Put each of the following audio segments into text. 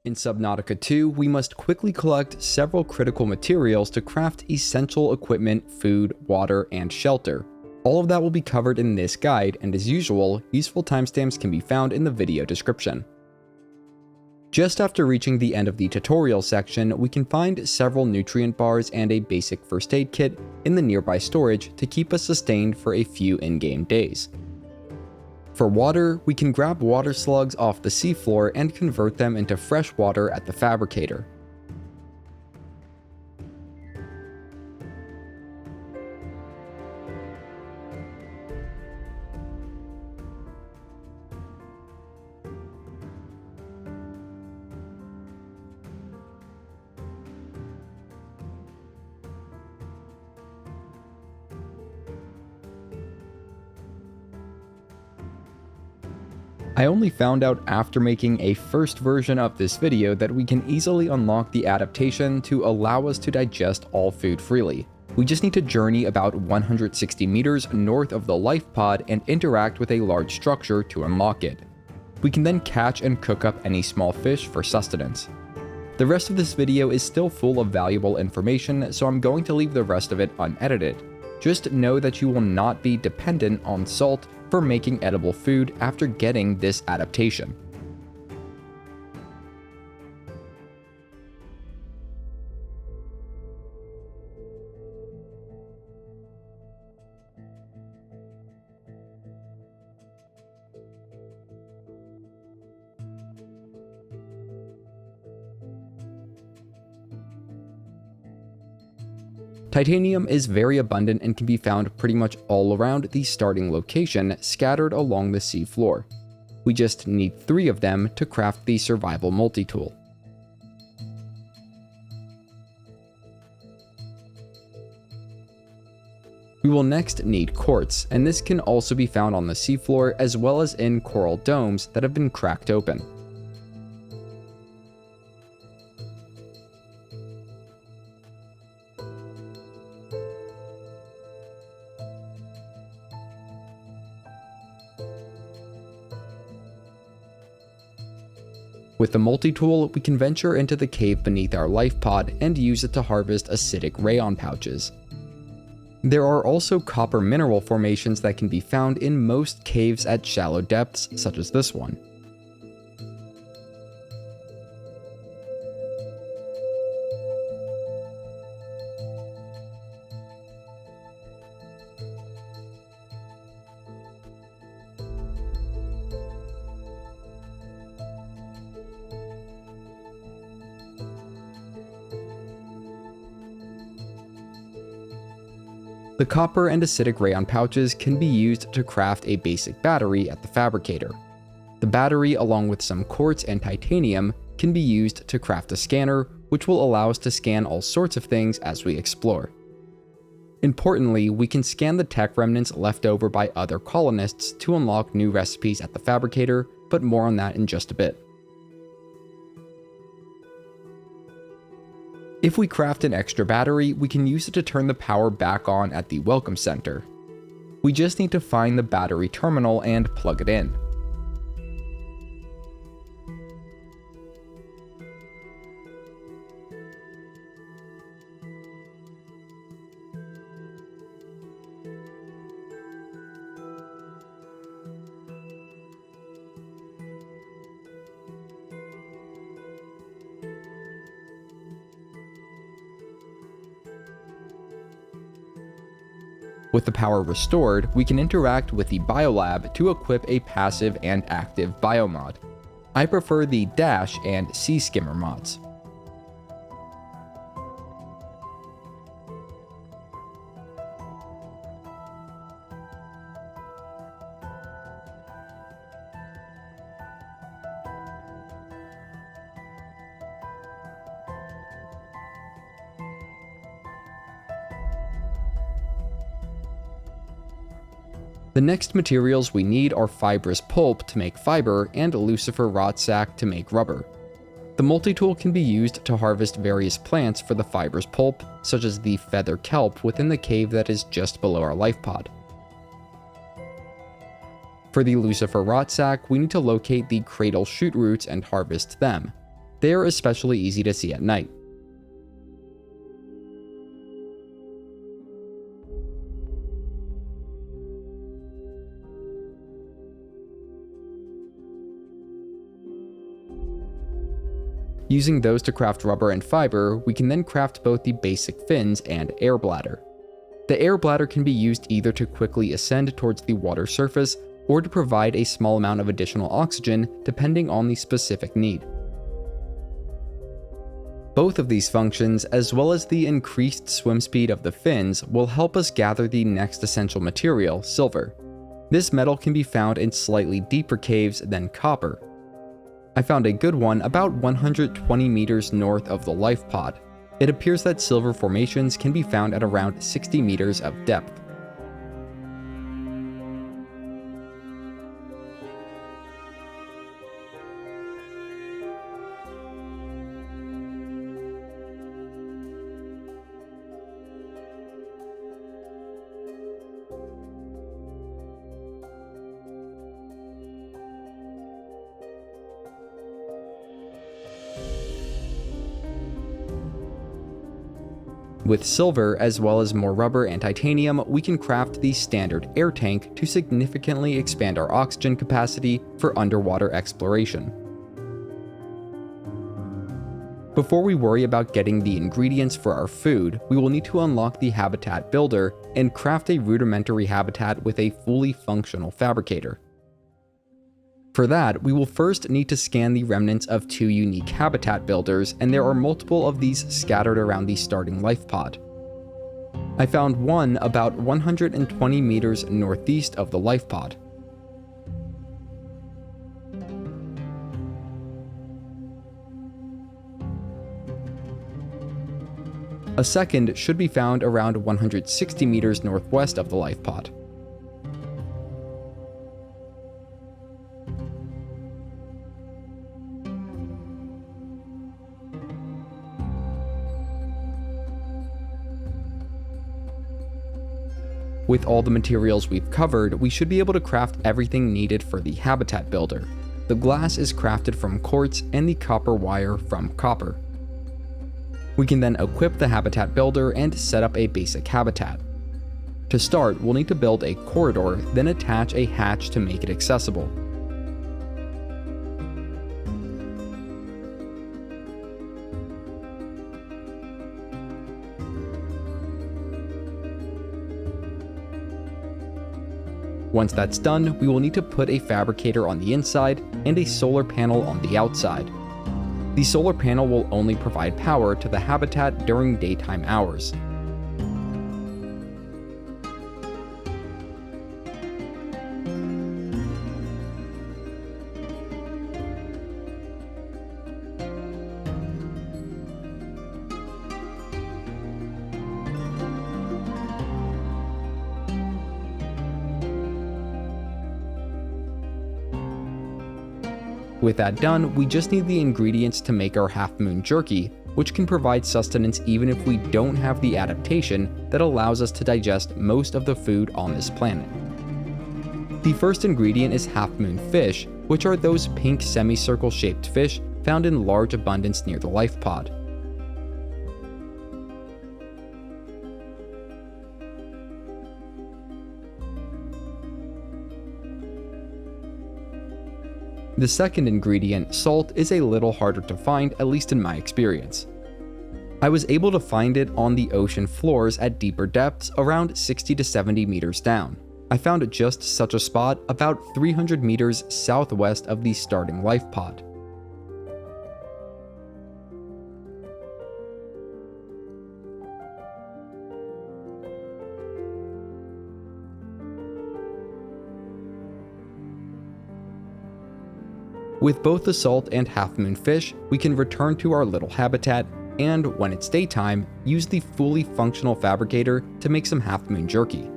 In Subnautica 2, we must quickly collect several critical materials to craft essential equipment, food, water, and shelter. All of that will be covered in this guide, and as usual, useful timestamps can be found in the video description. Just after reaching the end of the tutorial section, we can find several nutrient bars and a basic first aid kit in the nearby storage to keep us sustained for a few in-game days. For water, we can grab water slugs off the seafloor and convert them into fresh water at the fabricator. I only found out after making a first version of this video that we can easily unlock the adaptation to allow us to digest all food freely. We just need to journey about 160 meters north of the life pod and interact with a large structure to unlock it. We can then catch and cook up any small fish for sustenance. The rest of this video is still full of valuable information, so I'm going to leave the rest of it unedited. Just know that you will not be dependent on salt for making edible food after getting this adaptation. Titanium is very abundant and can be found pretty much all around the starting location, scattered along the sea floor. We just need 3 of them to craft the survival multi-tool. We will next need quartz, and this can also be found on the seafloor as well as in coral domes that have been cracked open. With the multi-tool, we can venture into the cave beneath our life pod and use it to harvest acidic Raion pouches. There are also copper mineral formations that can be found in most caves at shallow depths, such as this one. The copper and acidic Raion pouches can be used to craft a basic battery at the fabricator. The battery, along with some quartz and titanium, can be used to craft a scanner, which will allow us to scan all sorts of things as we explore. Importantly, we can scan the tech remnants left over by other colonists to unlock new recipes at the fabricator, but more on that in just a bit. If we craft an extra battery, we can use it to turn the power back on at the Welcome Center. We just need to find the battery terminal and plug it in. With the power restored, we can interact with the Biolab to equip a passive and active Biomod. I prefer the Dash and Sea Skimmer mods. The next materials we need are Fibrous Pulp to make fiber and Lucifer Rotsack to make rubber. The multi-tool can be used to harvest various plants for the Fibrous Pulp, such as the feather kelp within the cave that is just below our life pod. For the Lucifer Rotsack, we need to locate the cradle shoot roots and harvest them. They are especially easy to see at night. Using those to craft rubber and fiber, we can then craft both the basic fins and air bladder. The air bladder can be used either to quickly ascend towards the water surface or to provide a small amount of additional oxygen depending on the specific need. Both of these functions, as well as the increased swim speed of the fins, will help us gather the next essential material, silver. This metal can be found in slightly deeper caves than copper. I found a good one about 120 meters north of the life pod. It appears that silver formations can be found at around 60 meters of depth. With silver, as well as more rubber and titanium, we can craft the standard air tank to significantly expand our oxygen capacity for underwater exploration. Before we worry about getting the ingredients for our food, we will need to unlock the habitat builder and craft a rudimentary habitat with a fully functional fabricator. For that, we will first need to scan the remnants of 2 unique habitat builders, and there are multiple of these scattered around the starting life pod. I found one about 120 meters northeast of the life pod. A second should be found around 160 meters northwest of the life pod. With all the materials we've covered, we should be able to craft everything needed for the habitat builder. The glass is crafted from quartz and the copper wire from copper. We can then equip the habitat builder and set up a basic habitat. To start, we'll need to build a corridor, then attach a hatch to make it accessible. Once that's done, we will need to put a fabricator on the inside and a solar panel on the outside. The solar panel will only provide power to the habitat during daytime hours. With that done, we just need the ingredients to make our half moon jerky, which can provide sustenance even if we don't have the adaptation that allows us to digest most of the food on this planet. The first ingredient is half moon fish, which are those pink semicircle shaped fish found in large abundance near the life pod. The second ingredient, salt, is a little harder to find, at least in my experience. I was able to find it on the ocean floors at deeper depths, around 60 to 70 meters down. I found just such a spot about 300 meters southwest of the starting life pod. With both the salt and half moon fish, we can return to our little habitat and, when it's daytime, use the fully functional fabricator to make some half moon jerky.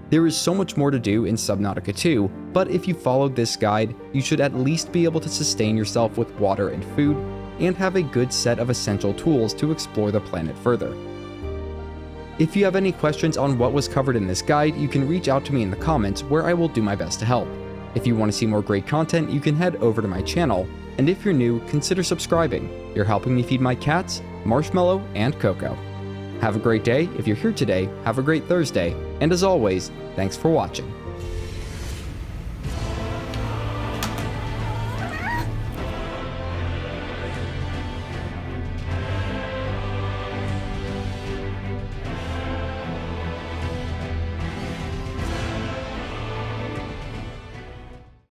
There is so much more to do in Subnautica 2, but if you followed this guide, you should at least be able to sustain yourself with water and food, and have a good set of essential tools to explore the planet further. If you have any questions on what was covered in this guide, you can reach out to me in the comments where I will do my best to help. If you want to see more great content, you can head over to my channel, And if you're new, consider subscribing. You're helping me feed my cats, Marshmallow, and Coco. Have a great day. If you're here today, have a great Thursday. And as always, thanks for watching.